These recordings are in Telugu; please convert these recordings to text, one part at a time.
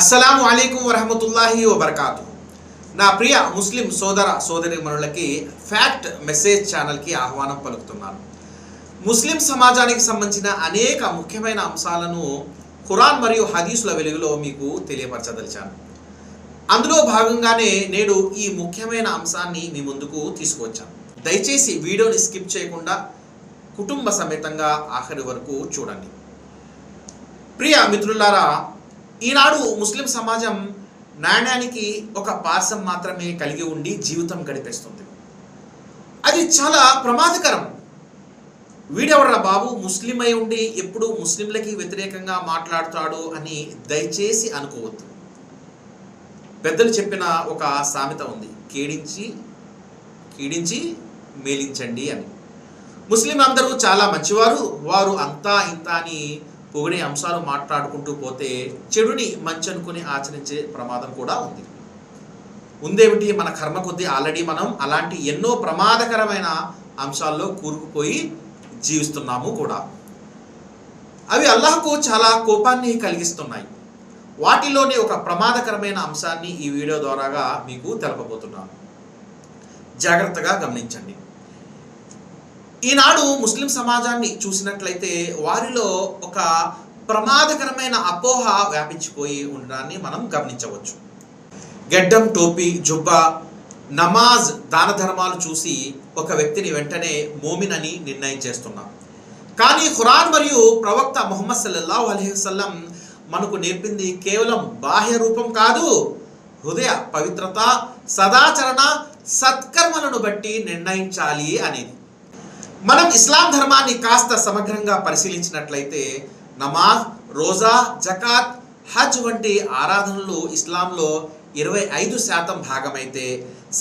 అస్సలాము అలైకుం వరహమతుల్లాహి వబర్కాతు. నా ప్రియ ముస్లిం సోదర సోదరీమణులకి ఫ్యాక్ట్ మెసేజ్ ఛానల్కి ఆహ్వానం పలుకుతున్నాను. ముస్లిం సమాజానికి సంబంధించిన అనేక ముఖ్యమైన అంశాలను ఖురాన్ మరియు హదీసుల వెలుగులో మీకు తెలియపరచదలిచాను. అందులో భాగంగానే నేడు ఈ ముఖ్యమైన అంశాన్ని మీ ముందుకు తీసుకువచ్చాను. దయచేసి వీడియోని స్కిప్ చేయకుండా కుటుంబ సమేతంగా ఆఖరి వరకు చూడండి. ప్రియ మిత్రులారా, ఈనాడు ముస్లిం సమాజం నాణ్యానికి ఒక పార్శ్వం మాత్రమే కలిగి ఉండి జీవితం గడిపేస్తుంది. అది చాలా ప్రమాదకరం. వీడెవడ్రా బాబు ముస్లిం అయి ఉండి ఎప్పుడు ముస్లింలకి వ్యతిరేకంగా మాట్లాడుతాడు అని దయచేసి అనుకోవద్దు. పెద్దలు చెప్పిన ఒక సామెత ఉంది, కీడించి మేలించండి అని. ముస్లిం అందరూ చాలా మంచివారు, వారు అంతా ఇంత అని పొగిడే అంశాలు మాట్లాడుకుంటూ పోతే చెడుని మంచి అనుకుని ఆచరించే ప్రమాదం కూడా ఉంది. ఉందేమిటి, మన కర్మ కొద్దీ ఆల్రెడీ మనం అలాంటి ఎన్నో ప్రమాదకరమైన అంశాల్లో కూరుకుపోయి జీవిస్తున్నాము కూడా. అవి అల్లాహ్కు చాలా కోపాన్ని కలిగిస్తున్నాయి. వాటిలోని ఒక ప్రమాదకరమైన అంశాన్ని ఈ వీడియో ద్వారాగా మీకు తెలపబోతున్నాను. జాగ్రత్తగా గమనించండి. ఈనాడు ముస్లిం సమాజాన్ని చూసినట్లయితే వారిలో ఒక ప్రమాదకరమైన అపోహ వ్యాపించిపోయి ఉండడాన్ని మనం గమనించవచ్చు. గెడ్డం, టోపీ, జుబ్బా, నమాజ్, దాన ధర్మాలు చూసి ఒక వ్యక్తిని వెంటనే మోమిన్ అని నిర్ణయం చేస్తున్నాం. కానీ ఖురాన్ మరియు ప్రవక్త ముహమ్మద్ సల్లల్లాహు అలైహి వసల్లం మనకు నేర్పింది కేవలం బాహ్య రూపం కాదు, హృదయ పవిత్రత, సదాచరణ, సత్కర్మలను బట్టి నిర్ణయించాలి అనేది. మనం ఇస్లాం ధర్మాన్ని కాస్త సమగ్రంగా పరిశీలించినట్లయితే నమాజ్, రోజా, జకాత్, హజ్ వంటి ఆరాధనలు ఇస్లాంలో 25% భాగమైతే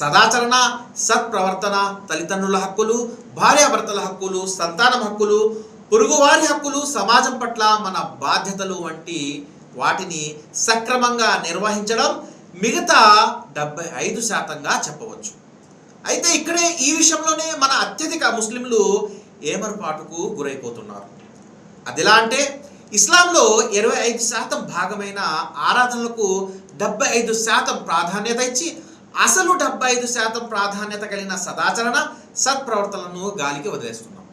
సదాచరణ, సత్ప్రవర్తన, తల్లిదండ్రుల హక్కులు, భార్యాభర్తల హక్కులు, సంతానం హక్కులు, పొరుగువారి హక్కులు, సమాజం పట్ల మన బాధ్యతలు వంటి వాటిని సక్రమంగా నిర్వహించడం మిగతా 75%గా చెప్పవచ్చు. అయితే ఇక్కడే ఈ విషయంలోనే మన అత్యధిక ముస్లింలు ఏమరపాటుకు గురైపోతున్నారు. అదిలా అంటే ఇస్లాంలో 25% భాగమైన ఆరాధనలకు 75% ప్రాధాన్యత ఇచ్చి అసలు 75% ప్రాధాన్యత కలిగిన సదాచరణ, సత్ప్రవర్తనలను గాలికి వదిలేస్తున్నాం.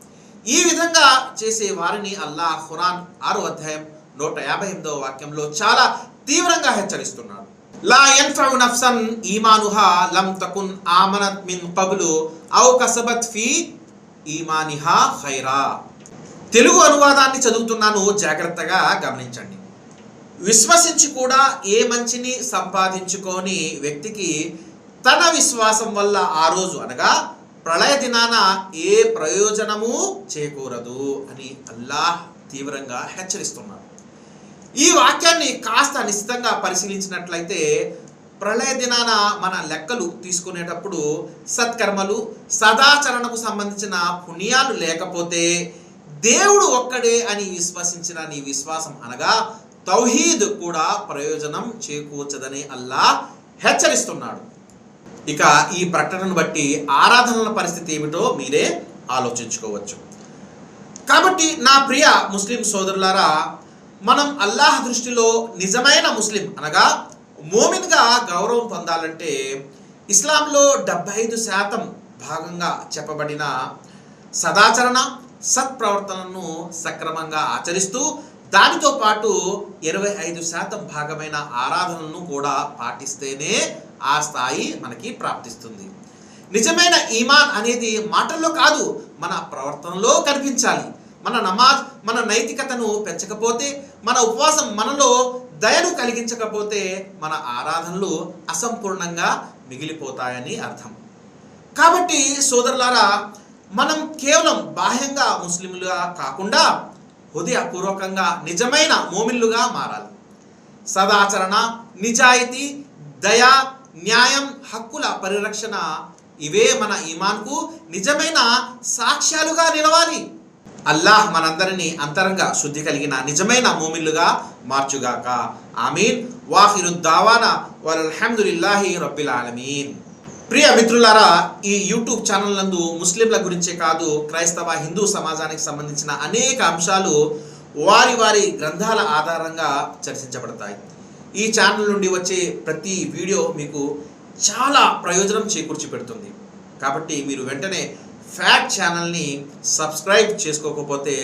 ఈ విధంగా చేసే వారిని అల్లాహ్ ఖురాన్ 6వ అధ్యాయం 158వ వాక్యంలో చాలా తీవ్రంగా హెచ్చరిస్తున్నాడు. లా యన్ఫఉ నఫ్సన్ ఈమానుహా లం తకున్ ఆమనత్ మిన్ కబ్లు ఔ కసబత్ ఫీ ఈమానిహా ఖైరా. తెలుగు అనువాదాన్ని చదువుతున్నాను, జాగ్రత్తగా గమనించండి. విశ్వసించి కూడా ఏ మంచిని సంపాదించుకోని వ్యక్తికి తన విశ్వాసం వల్ల ఆ రోజు అనగా ప్రళయ దినాన ఏ ప్రయోజనము చేకూరదు అని అల్లాహ్ తీవ్రంగా హెచ్చరిస్తున్నాడు. ఈ వాక్యాన్ని కాస్త నిశ్చితంగా పరిశీలించినట్లయితే ప్రళయ దినాన మన లెక్కలు తీసుకునేటప్పుడు సత్కర్మలు, సదాచరణకు సంబంధించిన పుణ్యాలు లేకపోతే దేవుడు ఒక్కడే అని విశ్వసించిన నీ విశ్వాసం అనగా తౌహీద్ కూడా ప్రయోజనం చేకూర్చదని అల్లాహ్ హెచ్చరిస్తున్నాడు. ఇక ఈ ప్రకటనను బట్టి ఆరాధనల పరిస్థితి ఏమిటో మీరే ఆలోచించుకోవచ్చు. కాబట్టి నా ప్రియ ముస్లిం సోదరులారా, మనం అల్లాహ్ దృష్టిలో నిజమైన ముస్లిం అనగా మోమిన్గా గౌరవం పొందాలంటే ఇస్లాంలో 75% భాగంగా చెప్పబడిన సదాచరణ, సత్ప్రవర్తనను సక్రమంగా ఆచరిస్తూ దానితో పాటు 25% భాగమైన ఆరాధనలను కూడా పాటిస్తేనే ఆ స్థాయి మనకి ప్రాప్తిస్తుంది. నిజమైన ఈమాన్ అనేది మాటల్లో కాదు, మన ప్రవర్తనలో కనిపించాలి. మన నమాజ్ మన నైతికతను పెంచకపోతే, మన ఉపవాసం మనలో దయను కలిగించకపోతే మన ఆరాధనలు అసంపూర్ణంగా మిగిలిపోతాయని అర్థం. కాబట్టి సోదరులారా, మనం కేవలం బాహ్యంగా ముస్లింలుగా కాకుండా హృదయపూర్వకంగా నిజమైన మోమిన్లుగా మారాలి. సదాచరణ, నిజాయితీ, దయ, న్యాయం, హక్కుల పరిరక్షణ ఇవే మన ఈమాన్కు నిజమైన సాక్ష్యాలుగా నిలవాలి. అల్లాహ్ మనందరినీ అంతరంగ శుద్ధి కలిగిన నిజమైన మోమిన్లుగా మార్చుగాక. ఆమీన్. వాఖిరు దావానా వల్హమ్దులిల్లాహి రబ్బిల్ ఆలమీన్. ప్రియ మిత్రులారా, ఈ యూట్యూబ్ ఛానల్ నందు ముస్లింల గురించే కాదు క్రైస్తవ, హిందూ సమాజానికి సంబంధించిన అనేక అంశాలు వారి వారి గ్రంథాల ఆధారంగా చర్చించబడతాయి. ఈ ఛానల్ నుండి వచ్చే ప్రతి వీడియో మీకు చాలా ప్రయోజనం చేకూర్చి పెడుతుంది. కాబట్టి మీరు వెంటనే ఫ్యాక్ట్ ఛానల్ని సబ్స్క్రైబ్ చేసుకోకపోతే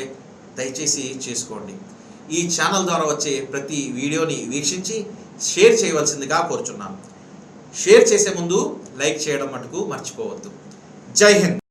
దయచేసి చేసుకోండి. ఈ ఛానల్ ద్వారా వచ్చే ప్రతి వీడియోని వీక్షించి షేర్ చేయవలసిందిగా కోరుచున్నాను. షేర్ చేసే ముందు లైక్ చేయడం మటుకు మర్చిపోవద్దు. జై హింద్.